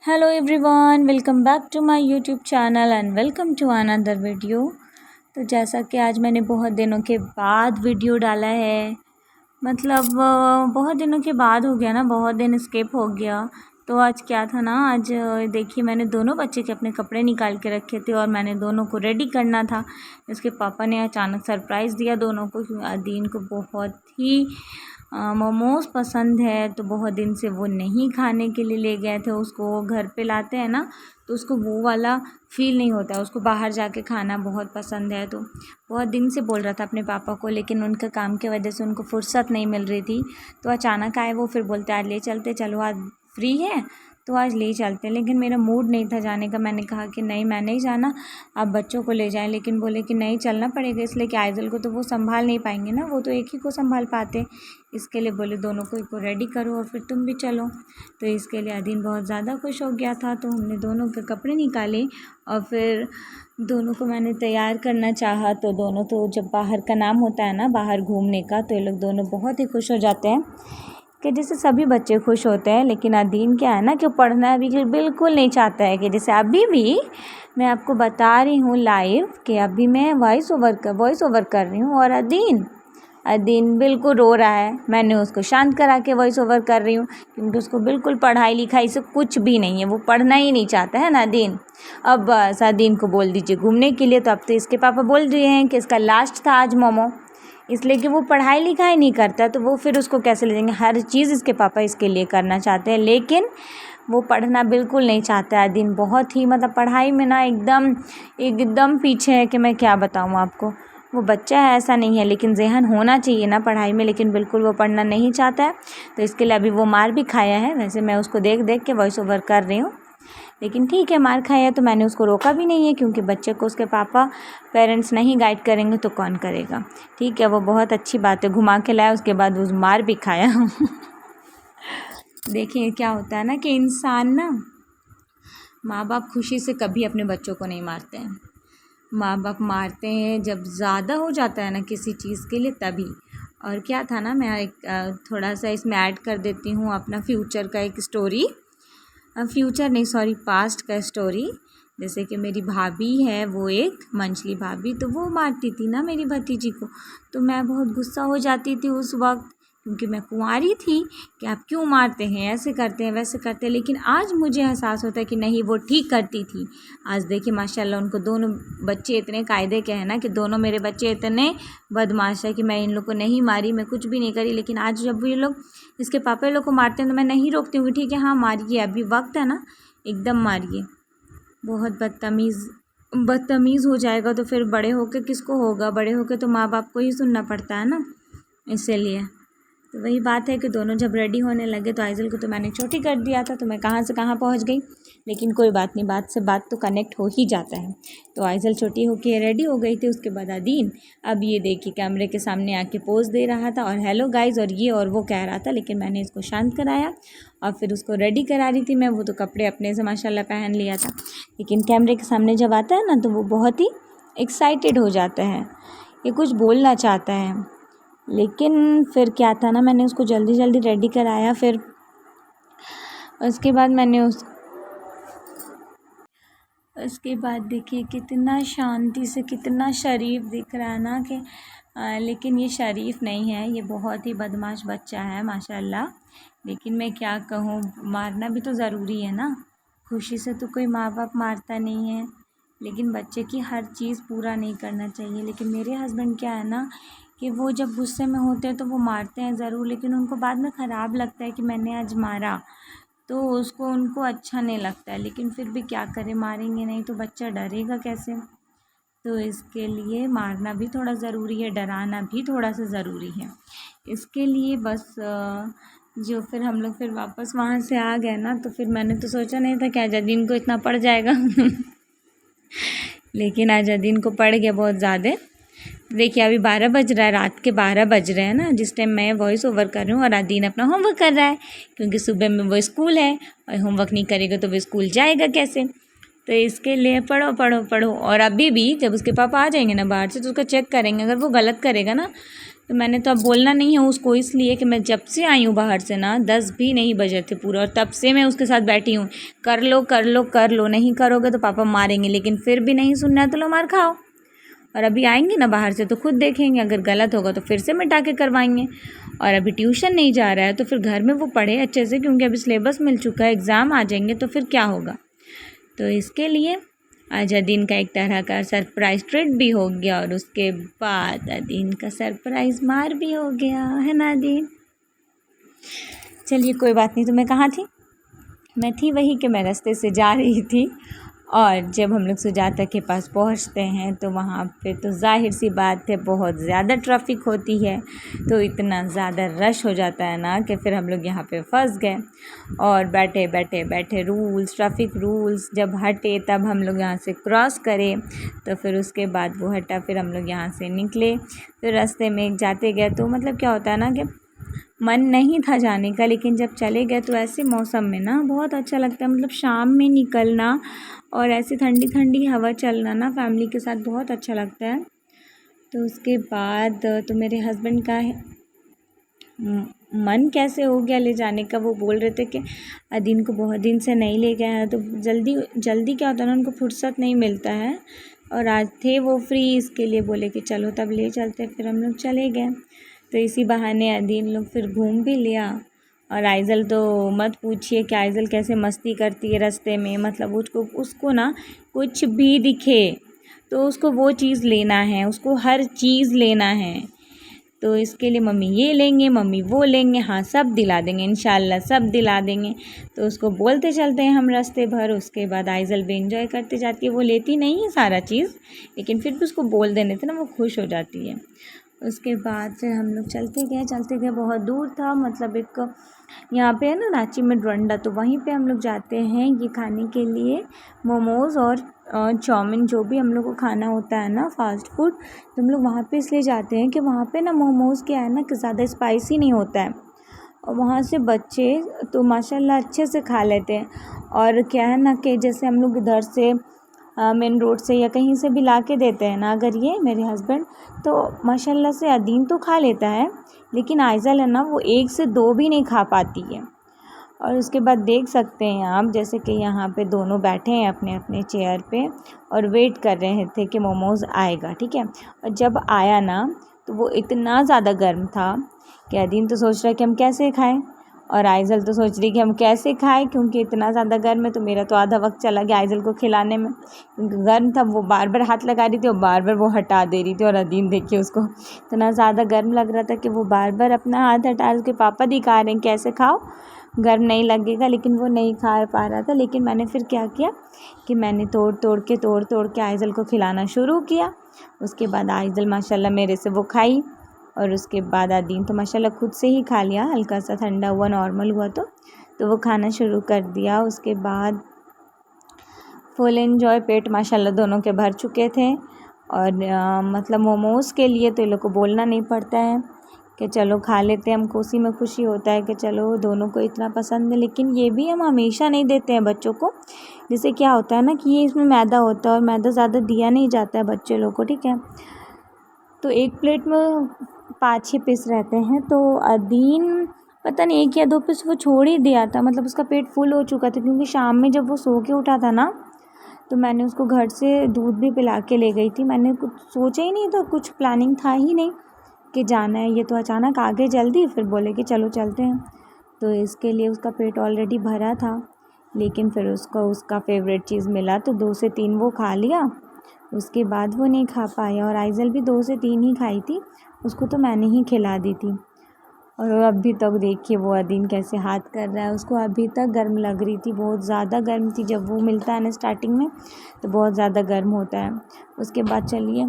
Hello everyone, welcome back to my YouTube channel and welcome to another video. तो जैसा कि आज मैंने बहुत दिनों के बाद वीडियो डाला है, मतलब बहुत दिनों के बाद हो गया ना, बहुत दिन स्किप हो गया। तो आज क्या था ना, आज देखिए मैंने दोनों बच्चे के अपने कपड़े निकाल के रखे थे और मैंने दोनों को रेडी करना था। इसके पापा ने अचानक सरप्राइज़ दिया दोनों को, क्योंकि अदीन को बहुत ही मोमोज़ पसंद है। तो बहुत दिन से वो नहीं खाने के लिए ले गए थे उसको। घर पे लाते हैं ना तो उसको वो वाला फ़ील नहीं होता, उसको बाहर जाके खाना बहुत पसंद है। तो बहुत दिन से बोल रहा था अपने पापा को, लेकिन उनका काम की वजह से उनको फुर्सत नहीं मिल रही थी। तो अचानक आए वो, फिर बोलते आज ले चलते, चलो आज फ्री है तो आज ले चलते हैं। लेकिन मेरा मूड नहीं था जाने का। मैंने कहा कि नहीं, मैं नहीं जाना, आप बच्चों को ले जाएं। लेकिन बोले कि नहीं, चलना पड़ेगा, इसलिए कि आइज़ल को तो वो संभाल नहीं पाएंगे ना, वो तो एक ही को संभाल पाते। इसके लिए बोले दोनों को रेडी करो और फिर तुम भी चलो। तो इसके लिए अदीन बहुत ज़्यादा खुश हो गया था। तो हमने दोनों के कपड़े निकाले और फिर दोनों को मैंने तैयार करना चाहा। तो दोनों, तो जब बाहर का नाम होता है ना, बाहर घूमने का, तो ये लोग दोनों बहुत ही खुश हो जाते हैं कि जैसे सभी बच्चे खुश होते हैं। लेकिन अदीन क्या है ना कि पढ़ना बिल्कुल नहीं चाहता है। कि जैसे अभी भी मैं आपको बता रही हूँ लाइव कि अभी मैं वॉइस ओवर कर रही हूँ और अदीन बिल्कुल रो रहा है। मैंने उसको शांत करा के वॉइस ओवर कर रही हूँ, क्योंकि उसको बिल्कुल पढ़ाई लिखाई से कुछ भी नहीं है, वो पढ़ना ही नहीं चाहता है ना अदीन। अब बस अदीन को बोल दीजिए घूमने के लिए। तो अब तो इसके पापा बोल रहे हैं कि इसका लास्ट था आज मोमो, इसलिए कि वो पढ़ाई लिखाई नहीं करता, तो वो फिर उसको कैसे ले जाएंगे। हर चीज़ इसके पापा इसके लिए करना चाहते हैं, लेकिन वो पढ़ना बिल्कुल नहीं चाहता है अदीन। बहुत ही मतलब पढ़ाई में ना एकदम पीछे है कि मैं क्या बताऊँ आपको। वो बच्चा है ऐसा नहीं है, लेकिन ज़हन होना चाहिए ना पढ़ाई में, लेकिन बिल्कुल वो पढ़ना नहीं चाहता है। तो इसके लिए अभी वो मार भी खाया है। वैसे मैं उसको देख देख के वॉइस ओवर कर रही हूँ, लेकिन ठीक है, मार खाया तो मैंने उसको रोका भी नहीं है, क्योंकि बच्चे को उसके पापा पेरेंट्स नहीं गाइड करेंगे तो कौन करेगा। ठीक है, वो बहुत अच्छी बात है, घुमा के लाया, उसके बाद वो मार भी खाया। देखिए क्या होता है ना कि इंसान ना, माँ बाप खुशी से कभी अपने बच्चों को नहीं मारते हैं। माँ बाप मारते हैं जब ज़्यादा हो जाता है ना किसी चीज़ के लिए, तभी। और क्या था ना, मैं एक थोड़ा सा इसमें ऐड कर देती हूँ अपना फ्यूचर का एक स्टोरी। फ्यूचर नहीं, सॉरी, पास्ट का स्टोरी। जैसे कि मेरी भाभी है, वो एक मंचली भाभी, तो वो मारती थी ना मेरी भतीजी को। तो मैं बहुत गुस्सा हो जाती थी उस वक्त, क्योंकि मैं कुंवारी थी, कि आप क्यों मारते हैं, ऐसे करते हैं वैसे करते हैं। लेकिन आज मुझे एहसास होता है कि नहीं, वो ठीक करती थी। आज देखिए माशाल्लाह, उनको दोनों बच्चे इतने कायदे के हैं ना, कि दोनों मेरे बच्चे इतने बदमाश है कि मैं इन लोग को नहीं मारी, मैं कुछ भी नहीं करी। लेकिन आज जब ये लोग, इसके पापा लोग को मारते हैं, तो मैं नहीं रोकती हूँ। ठीक है, हाँ मारिए, अभी वक्त है ना, एकदम मारिए। बहुत बदतमीज़ हो जाएगा तो फिर बड़े होकर किसको होगा? बड़े होकर तो माँ बाप को ही सुनना पड़ता है ना, इसीलिए। तो वही बात है कि दोनों जब रेडी होने लगे, तो आइज़ल को तो मैंने छोटी कर दिया था, तो मैं कहाँ से कहाँ पहुँच गई। लेकिन कोई बात नहीं, बात से बात तो कनेक्ट हो ही जाता है। तो आइज़ल छोटी होके रेडी हो गई थी। उसके बाद अदीन, अब ये देखिए कैमरे के सामने आके पोज दे रहा था और हेलो गाइज़ और ये और वो कह रहा था। लेकिन मैंने इसको शांत कराया और फिर उसको रेडी करा रही थी मैं। वो तो कपड़े अपने से माशाल्लाह पहन लिया था, लेकिन कैमरे के सामने जब आता है ना, तो वो बहुत ही एक्साइटेड हो जाता है, ये कुछ बोलना चाहता है। लेकिन फिर क्या था ना, मैंने उसको जल्दी जल्दी रेडी कराया। फिर उसके बाद उसके बाद देखिए कितना शांति से, कितना शरीफ दिख रहा है ना कि लेकिन ये शरीफ नहीं है, ये बहुत ही बदमाश बच्चा है माशाल्लाह। लेकिन मैं क्या कहूँ, मारना भी तो ज़रूरी है ना, खुशी से तो कोई माँ बाप मारता नहीं है। लेकिन बच्चे की हर चीज़ पूरा नहीं करना चाहिए। लेकिन मेरे हस्बैंड क्या है ना, कि वो जब गुस्से में होते हैं तो वो मारते हैं ज़रूर, लेकिन उनको बाद में ख़राब लगता है कि मैंने आज मारा, तो उनको अच्छा नहीं लगता है। लेकिन फिर भी क्या करें, मारेंगे नहीं तो बच्चा डरेगा कैसे। तो इसके लिए मारना भी थोड़ा ज़रूरी है, डराना भी थोड़ा सा ज़रूरी है। इसके लिए बस जो फिर हम लोग फिर वापस वहाँ से आ गए ना, तो फिर मैंने तो सोचा नहीं था कि आज अदीन को इतना पड़ जाएगा। लेकिन आज अदीन को पड़ गया बहुत ज़्यादा। देखिए अभी 12 बज रहा है, रात के 12 बज रहे हैं ना, जिस टाइम मैं वॉइस ओवर कर रही हूँ, और अदीन अपना होमवर्क कर रहा है, क्योंकि सुबह में वो स्कूल है और होमवर्क नहीं करेगा तो वो स्कूल जाएगा कैसे। तो इसके लिए पढ़ो पढ़ो पढ़ो। और अभी भी जब उसके पापा आ जाएंगे ना बाहर से, तो उसका चेक करेंगे, अगर वो गलत करेगा ना तो मैंने तो अब बोलना नहीं है उसको, इसलिए कि मैं जब से आई हूँ बाहर से ना 10 भी नहीं बजे थे पूरा, और तब से मैं उसके साथ बैठी हूँ, कर लो कर लो कर लो, नहीं करोगे तो पापा मारेंगे, लेकिन फिर भी नहीं सुनना है तो लो मार खाओ। और अभी आएंगे ना बाहर से तो खुद देखेंगे, अगर गलत होगा तो फिर से मिटा के करवाएंगे। और अभी ट्यूशन नहीं जा रहा है तो फिर घर में वो पढ़े अच्छे से, क्योंकि अभी सिलेबस मिल चुका है, एग्ज़ाम आ जाएंगे तो फिर क्या होगा। तो इसके लिए आज अदीन का एक तरह का सरप्राइज़ ट्रीट भी हो गया, और उसके बाद अदीन का सरप्राइज़ मार भी हो गया, है ना अदीन। चलिए कोई बात नहीं। तो मैं कहाँ थी? मैं थी वही कि मैं रास्ते से जा रही थी, और जब हम लोग सुजाता के पास पहुंचते हैं तो वहाँ पे तो ज़ाहिर सी बात है बहुत ज़्यादा ट्रैफिक होती है, तो इतना ज़्यादा रश हो जाता है ना कि फिर हम लोग यहाँ पे फंस गए। और बैठे बैठे बैठे ट्रैफिक रूल्स जब हटे तब हम लोग यहाँ से क्रॉस करें, तो फिर उसके बाद वो हटा, फिर हम लोग यहाँ से निकले। फिर रास्ते में जाते गए तो मतलब क्या होता है ना कि मन नहीं था जाने का, लेकिन जब चले गए तो ऐसे मौसम में ना बहुत अच्छा लगता है, मतलब शाम में निकलना और ऐसे ठंडी ठंडी हवा चलना ना फैमिली के साथ बहुत अच्छा लगता है। तो उसके बाद तो मेरे हस्बैंड का मन कैसे हो गया ले जाने का, वो बोल रहे थे कि अदीन को बहुत दिन से नहीं ले गए हैं, तो जल्दी जल्दी क्या होता है ना, उनको फुर्सत नहीं मिलता है, और आज थे वो फ्री, इसके लिए बोले कि चलो तब ले चलते। फिर हम लोग चले गए, तो इसी बहाने अदीन लोग फिर घूम भी लिया। और आइज़ल तो मत पूछिए कि आइज़ल कैसे मस्ती करती है रास्ते में, मतलब उसको ना कुछ भी दिखे तो उसको वो चीज़ लेना है, उसको हर चीज़ लेना है। तो इसके लिए मम्मी ये लेंगे, मम्मी वो लेंगे, हाँ सब दिला देंगे इंशाल्लाह, सब दिला देंगे। तो उसको बोलते चलते हैं हम रास्ते भर। उसके बाद आइज़ल भी इंजॉय करते जाती है, वो लेती नहीं है सारा चीज़, लेकिन फिर भी उसको बोल देने थे ना, वो खुश हो जाती है। उसके बाद फिर हम लोग चलते गए, बहुत दूर था, मतलब एक यहाँ पे है ना रांची में डोरंडा, तो वहीं पे हम लोग जाते हैं ये खाने के लिए मोमोज़ और चाउमीन, जो भी हम लोग को खाना होता है ना फास्ट फूड, तो हम लोग वहाँ पे इसलिए जाते हैं कि वहाँ पे ना मोमोज़ क्या है ना कि ज़्यादा स्पाइसी नहीं होता है, और वहाँ से बच्चे तो माशाल्लाह अच्छे से खा लेते हैं। और क्या है ना कि जैसे हम लोग इधर से मेन रोड से या कहीं से भी ला के देते हैं ना अगर ये मेरे हस्बैंड, तो माशाल्लाह से अदीन तो खा लेता है, लेकिन आइज़ल है ना वो 1 से 2 भी नहीं खा पाती है। और उसके बाद देख सकते हैं आप, जैसे कि यहाँ पे दोनों बैठे हैं अपने अपने चेयर पे और वेट कर रहे थे कि मोमोज़ आएगा, ठीक है। और जब आया ना तो वो इतना ज़्यादा गर्म था कि अदीन तो सोच रहा है कि हम कैसे खाएं, और आइज़ल तो सोच रही कि हम कैसे खाएं, क्योंकि इतना ज़्यादा गर्म है। तो मेरा तो आधा वक्त चला गया आइज़ल को खिलाने में, क्योंकि गर्म था, वो बार बार हाथ लगा रही थी और बार बार वो हटा दे रही थी। और अदीन देखिए उसको इतना ज़्यादा गर्म लग रहा था कि वो बार बार अपना हाथ हटा के पापा दिखा रहे हैं कैसे खाओ, गर्म नहीं लगेगा, लेकिन वो नहीं खा पा रहा था। लेकिन मैंने फिर क्या किया कि मैंने तोड़ तोड़ के आइज़ल को खिलाना शुरू किया। उसके बाद आइज़ल माशाल्लाह मेरे से वो खाई, और उसके बाद अदीन तो माशाल्लाह खुद से ही खा लिया, हल्का सा ठंडा हुआ नॉर्मल हुआ तो वो खाना शुरू कर दिया। उसके बाद फुल एंजॉय, पेट माशाल्लाह दोनों के भर चुके थे। और मतलब मोमोज़ के लिए तो ये लोग को बोलना नहीं पड़ता है कि चलो खा लेते हैं, हमको उसी में खुशी होता है कि चलो दोनों को इतना पसंद है। लेकिन ये भी हम हमेशा नहीं देते हैं बच्चों को, जैसे क्या होता है ना कि ये इसमें मैदा होता है और मैदा ज़्यादा दिया नहीं जाता है बच्चे लोग को, ठीक है। तो एक प्लेट में 5-6 पीस रहते हैं, तो अदीन पता नहीं 1 या 2 पीस वो छोड़ ही दिया था, मतलब उसका पेट फुल हो चुका था, क्योंकि शाम में जब वो सो के उठा था ना तो मैंने उसको घर से दूध भी पिला के ले गई थी। मैंने कुछ सोचा ही नहीं था, कुछ प्लानिंग था ही नहीं कि जाना है, ये तो अचानक आ गए जल्दी, फिर बोले कि चलो चलते हैं। तो इसके लिए उसका पेट ऑलरेडी भरा था, लेकिन फिर उसको उसका फेवरेट चीज़ मिला तो 2 से 3 वो खा लिया। उसके बाद वो नहीं खा पाया, और आइज़ल भी 2 से 3 ही खाई थी, उसको तो मैंने ही खिला दी थी। और अभी तक देखिए वो अदीन कैसे हाथ कर रहा है, उसको अभी तक गर्म लग रही थी, बहुत ज़्यादा गर्म थी। जब वो मिलता है ना स्टार्टिंग में तो बहुत ज़्यादा गर्म होता है। उसके बाद चलिए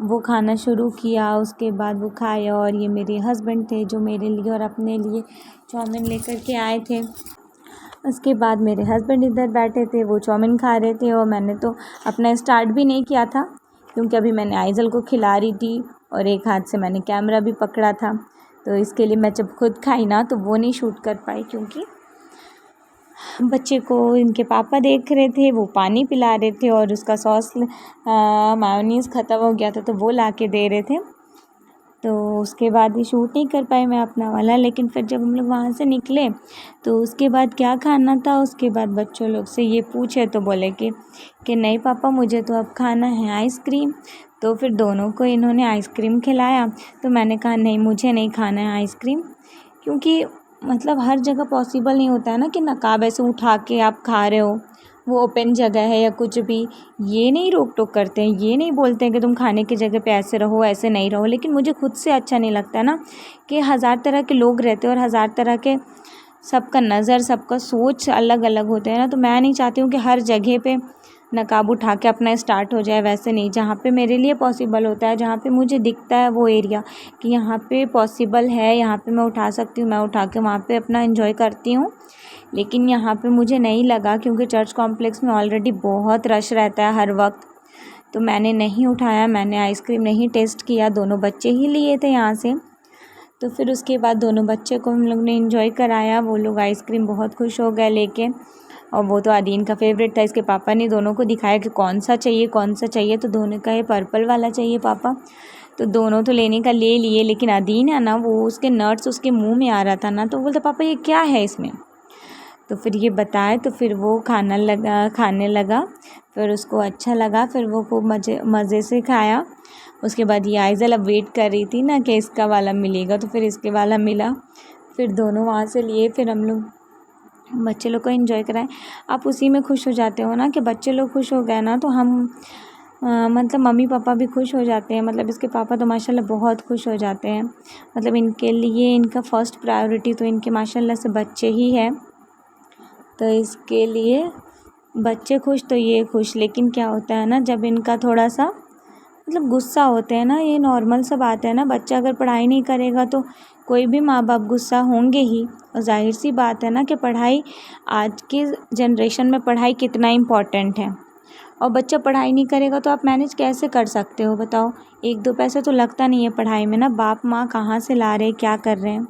वो खाना शुरू किया, उसके बाद वो खाया। और ये मेरे हस्बैंड थे जो मेरे लिए और अपने लिए चाउमीन लेकर के आए थे। उसके बाद मेरे हस्बैंड इधर बैठे थे, वो चाउमीन खा रहे थे, और मैंने तो अपना स्टार्ट भी नहीं किया था, क्योंकि अभी मैंने आइज़ल को खिला रही थी और एक हाथ से मैंने कैमरा भी पकड़ा था। तो इसके लिए मैं जब खुद खाई ना तो वो नहीं शूट कर पाई, क्योंकि बच्चे को इनके पापा देख रहे थे, वो पानी पिला रहे थे, और उसका सॉस मायोनीज़ ख़त्म हो गया था तो वो ला के दे रहे थे। तो उसके बाद ही शूट नहीं कर पाई मैं अपना वाला। लेकिन फिर जब हम लोग वहाँ से निकले तो उसके बाद क्या खाना था, उसके बाद बच्चों लोग से ये पूछे तो बोले कि नहीं पापा मुझे तो अब खाना है आइसक्रीम। तो फिर दोनों को इन्होंने आइसक्रीम खिलाया। तो मैंने कहा नहीं मुझे नहीं खाना है आइसक्रीम, क्योंकि मतलब हर जगह पॉसिबल नहीं होता है ना कि नकाब ऐसे उठा के आप खा रहे हो, वो ओपन जगह है या कुछ भी, ये नहीं रोक टोक करते हैं, ये नहीं बोलते हैं कि तुम खाने की जगह पे ऐसे रहो ऐसे नहीं रहो। लेकिन मुझे खुद से अच्छा नहीं लगता ना कि हज़ार तरह के लोग रहते हैं और हज़ार तरह के सबका नज़र सबका सोच अलग अलग होते हैं ना। तो मैं नहीं चाहती हूँ कि हर जगह पे नकाब उठा के अपना स्टार्ट हो जाए, वैसे नहीं। जहाँ पे मेरे लिए पॉसिबल होता है, जहाँ पे मुझे दिखता है वो एरिया कि यहाँ पे पॉसिबल है, यहाँ पे मैं उठा सकती हूँ, मैं उठा के वहाँ पे अपना एंजॉय करती हूँ। लेकिन यहाँ पे मुझे नहीं लगा, क्योंकि चर्च कॉम्प्लेक्स में ऑलरेडी बहुत रश रहता है हर वक्त। तो मैंने नहीं उठाया, मैंने आइसक्रीम नहीं टेस्ट किया, दोनों बच्चे ही लिए थे यहाँ से। तो फिर उसके बाद दोनों बच्चे को हम लोग ने एंजॉय कराया, वो लोग आइसक्रीम बहुत खुश हो गए लेके। और वो तो आदीन का फेवरेट था, इसके पापा ने दोनों को दिखाया कि कौन सा चाहिए। तो दोनों का ये पर्पल वाला चाहिए पापा। तो दोनों तो लेने का ले लिए, लेकिन आदीन है ना, वो उसके नट्स उसके मुंह में आ रहा था ना, तो बोलता पापा ये क्या है इसमें। तो फिर ये बताए तो फिर वो खाने लगा। फिर उसको अच्छा लगा, फिर वो खूब मज़े से खाया। उसके बाद ये आइज़ल अब वेट कर रही थी ना कि इसका वाला मिलेगा, तो फिर इसके वाला मिला। फिर दोनों वहाँ से लिए, फिर हम लोग बच्चे लोग को एंजॉय कराएं। आप उसी में खुश हो जाते हो ना कि बच्चे लोग खुश हो गए ना, तो हम मतलब मम्मी पापा भी खुश हो जाते हैं। मतलब इसके पापा तो माशाल्लाह बहुत खुश हो जाते हैं। मतलब इनके लिए इनका फ़र्स्ट प्रायोरिटी तो इनके माशाल्लाह से बच्चे ही है। तो इसके लिए बच्चे खुश तो ये खुश। लेकिन क्या होता है ना, जब इनका थोड़ा सा मतलब गुस्सा होते हैं ना, ये नॉर्मल सा बात है ना। बच्चा अगर पढ़ाई नहीं करेगा तो कोई भी माँ बाप गुस्सा होंगे ही। और जाहिर सी बात है ना कि पढ़ाई आज की जनरेशन में पढ़ाई कितना इम्पॉर्टेंट है। और बच्चा पढ़ाई नहीं करेगा तो आप मैनेज कैसे कर सकते हो बताओ। एक दो पैसे तो लगता नहीं है पढ़ाई में ना, बाप माँ कहाँ से ला रहे क्या कर रहे हैं।